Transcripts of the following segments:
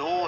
2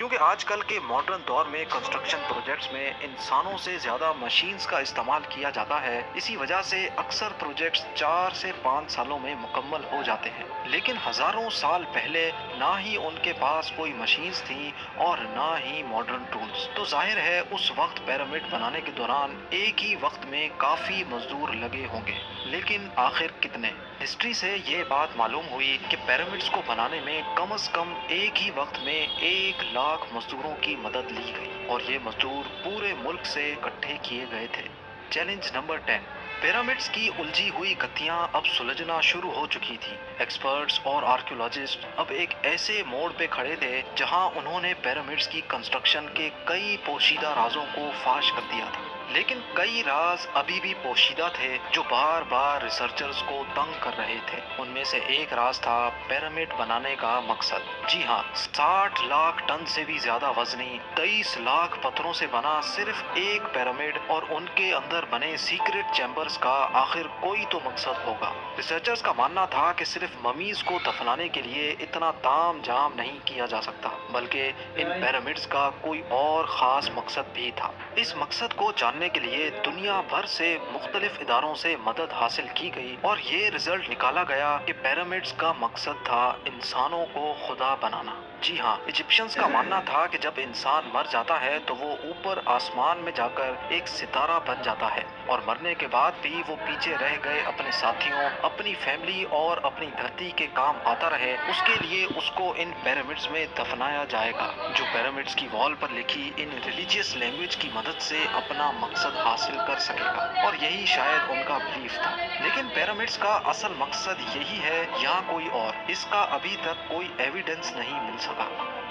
کیونکہ آج کل کے ماڈرن دور میں کنسٹرکشن پروجیکٹس میں انسانوں سے زیادہ مشینز کا استعمال کیا جاتا ہے، اسی وجہ سے اکثر پروجیکٹس 4 سے 5 سالوں میں مکمل ہو جاتے ہیں، لیکن ہزاروں سال پہلے نہ ہی ان کے پاس کوئی مشینز تھیں اور نہ ہی ماڈرن ٹولز، تو ظاہر ہے اس وقت پیرامڈ بنانے کے دوران ایک ہی وقت میں کافی مزدور لگے ہوں گے، لیکن آخر کتنے؟ ہسٹری سے یہ بات معلوم ہوئی کہ پیرامڈس کو بنانے میں کم از کم ایک ہی وقت میں 1 لاکھ مزدوروں کی مدد لی گئی، اور یہ مزدور پورے ملک سے اکٹھے کیے گئے تھے۔ چیلنج نمبر 10، پیرامڈس کی الجھی ہوئی گتھیاں اب سلجھنا شروع ہو چکی تھی۔ ایکسپرٹس اور آرکیولوجسٹ اب ایک ایسے موڑ پہ کھڑے تھے جہاں انہوں نے پیرامڈس کی کنسٹرکشن کے کئی پوشیدہ رازوں کو فاش کر دیا تھا، لیکن کئی راز ابھی بھی پوشیدہ تھے جو بار بار ریسرچرز کو تنگ کر رہے تھے۔ ان میں سے ایک راز تھا پیرامڈ بنانے کا مقصد۔ جی ہاں، 60 لاکھ ٹن سے بھی زیادہ وزنی 23 لاکھ پتھروں سے بنا صرف ایک پیرامڈ اور ان کے اندر بنے سیکرٹ چیمبرز کا آخر کوئی تو مقصد ہوگا۔ ریسرچرز کا ماننا تھا کہ صرف ممیز کو دفنانے کے لیے اتنا تام جھام نہیں کیا جا سکتا، بلکہ ان پیرامڈز کا کوئی اور خاص مقصد بھی تھا۔ اس مقصد کو جاننے کے لیے دنیا بھر سے مختلف اداروں سے مدد حاصل کی گئی، اور یہ رزلٹ نکالا گیا کہ پیرامڈز کا مقصد تھا انسانوں کو خدا بنانا۔ جی ہاں، ایجپشنز کا ماننا تھا کہ جب انسان مر جاتا ہے تو وہ اوپر آسمان میں جا کر ایک ستارہ بن جاتا ہے، اور مرنے کے بعد بھی وہ پیچھے رہ گئے اپنے ساتھیوں، اپنی فیملی اور اپنی دھرتی کے کام آتا رہے، اس کے لیے اس کو ان پیرامڈز میں دفنایا جائے گا، جو پیرامڈز کی وال پر لکھی ان ریلیجیس لینگویج کی مدد سے اپنا مقصد حاصل کر سکے گا، اور یہی شاید ان کا بلیف تھا۔ لیکن پیرامڈز کا اصل مقصد یہی ہے یا کوئی اور، اس کا ابھی تک کوئی ایویڈنس نہیں مل سکا۔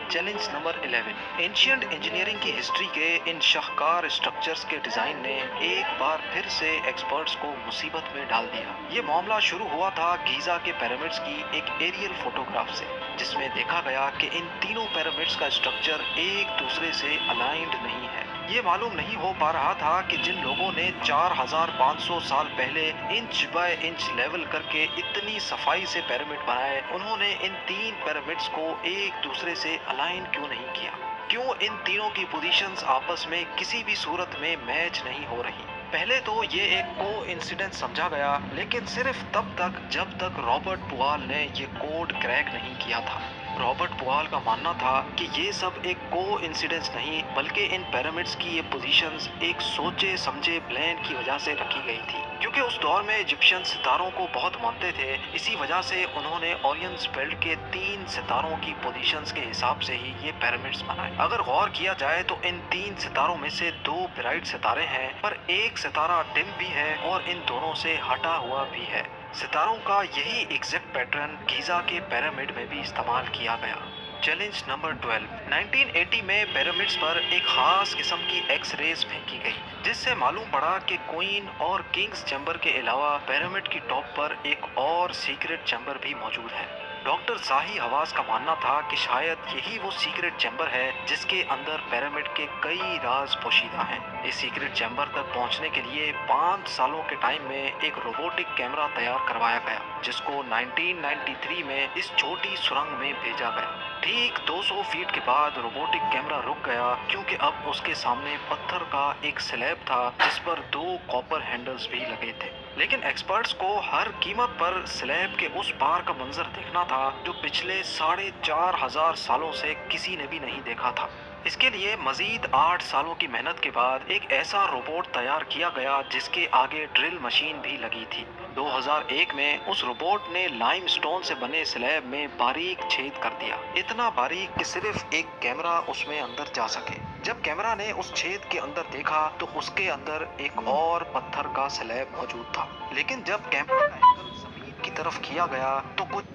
چیلنج نمبر 11، اینشینٹ انجینئرنگ کی ہسٹری کے ان شاہکار اسٹرکچرز کے ڈیزائن نے ایک بار پھر سے ایکسپرٹس کو مصیبت میں ڈال دیا۔ یہ معاملہ شروع ہوا تھا گیزا کے پیرامڈز کی ایک ایریل فوٹوگراف سے، جس میں دیکھا گیا کہ ان تینوں پیرامڈز کا اسٹرکچر ایک دوسرے سے الائنڈ نہیں ہے۔ یہ معلوم نہیں ہو پا رہا تھا کہ جن لوگوں نے 4500 سال پہلے انچ بائی انچ لیول کر کے اتنی صفائی سے پیرامڈ بنائے، انہوں نے ان 3 پیرامڈز کو ایک دوسرے سے الائن کیوں نہیں کیا؟ کیوں ان تینوں کی پوزیشنز آپس میں کسی بھی صورت میں میچ نہیں ہو رہی؟ پہلے تو یہ ایک کو انسیڈنٹ سمجھا گیا، لیکن صرف تب تک جب تک رابرٹ پوال نے یہ کوڈ کریک نہیں کیا تھا۔ رابرٹ پوال کا ماننا تھا کہ یہ سب ایک کو انسیڈنس نہیں، بلکہ ان پیرامڈز کی یہ پوزیشنز ایک سوچے سمجھے پلان کی وجہ سے رکھی گئی تھی۔ کیونکہ اس دور میں ایجپشین ستاروں کو بہت مانتے تھے، اسی وجہ سے انہوں نے اورینز بیلٹ کے 3 ستاروں کی پوزیشنز کے حساب سے ہی یہ پیرامڈز بنائے۔ اگر غور کیا جائے تو ان 3 ستاروں میں سے 2 برائٹ ستارے ہیں، پر ایک ستارہ ڈم بھی ہے اور ان دونوں سے ہٹا ہوا بھی ہے۔ ستاروں کا یہی ایگزیکٹ پیٹرن گیزا کے پیرامڈ میں بھی استعمال کیا گیا۔ چیلنج نمبر 12، 1980 میں پیرامڈز پر ایک خاص قسم کی ایکس ریز پھینکی گئی، جس سے معلوم پڑا کہ کوئن اور کنگز چیمبر کے علاوہ پیرامڈ کی ٹاپ پر ایک اور سیکرٹ چیمبر بھی موجود ہے۔ ڈاکٹر زاہی حواس کا ماننا تھا کہ شاید یہی وہ سیکرٹ چیمبر ہے جس کے اندر پیرامڈ کے کئی راز پوشیدہ ہیں۔ اس سیکرٹ چیمبر تک پہنچنے کے لیے 5 سالوں کے ٹائم میں ایک روبوٹک کیمرہ تیار کروایا گیا، جس کو 1993 میں اس چھوٹی سرنگ میں بھیجا گیا۔ ٹھیک 200 فیٹ کے بعد روبوٹک کیمرہ رک گیا، کیونکہ اب اس کے سامنے پتھر کا ایک سلیب تھا جس پر 2 کاپر ہینڈلز بھی لگے تھے۔ لیکن ایکسپرٹس کو ہر قیمت پر سلیب کے اس پار کا منظر دیکھنا تھا جو پچھلے 4500 سالوں سے کسی نے بھی نہیں دیکھا تھا۔ اس کے لیے مزید 8 سالوں کی محنت کے بعد ایک ایسا روبوٹ تیار کیا گیا جس کے آگے ڈرل مشین بھی لگی تھی۔ 2001 میں اس روبوٹ نے لائم سٹون سے بنے سلیب میں باریک چھید کر دیا، اتنا باریک کہ صرف ایک کیمرہ اس میں اندر جا سکے۔ جب کیمرہ نے اس چھید کے اندر دیکھا تو اس کے اندر ایک اور پتھر کا سلیب موجود تھا، لیکن جب کیمرہ کا اینگل زمین کی طرف کیا گیا تو کچھ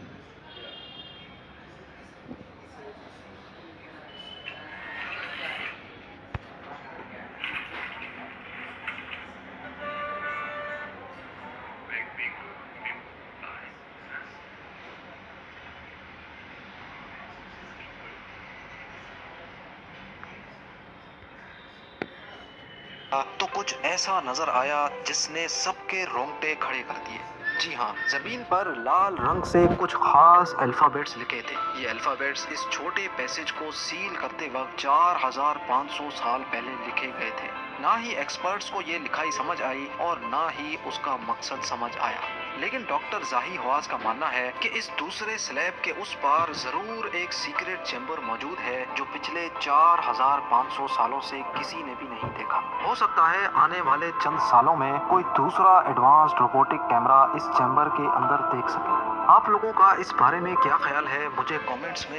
ایسا نظر آیا جس نے سب کے رونگٹے کھڑے کر دیے۔ جی ہاں، زمین پر لال رنگ سے کچھ خاص الفابیٹس لکھے تھے۔ یہ الفابیٹس اس چھوٹے پیسج کو سیل کرتے وقت 4500 سال پہلے لکھے گئے تھے۔ نہ ہی ایکسپرٹس کو یہ لکھائی سمجھ آئی اور نہ ہی اس کا مقصد سمجھ آیا، لیکن ڈاکٹر زاہی حواس کا ماننا ہے کہ اس دوسرے سلیب کے اس پار ضرور ایک سیکریٹ چیمبر موجود ہے جو پچھلے 4500 سالوں سے کسی نے بھی نہیں دیکھا۔ ہو سکتا ہے آنے والے چند سالوں میں کوئی دوسرا ایڈوانسڈ روبوٹک کیمرہ اس چیمبر کے اندر دیکھ سکے۔ آپ لوگوں کا اس بارے میں کیا خیال ہے؟ مجھے کامنٹس میں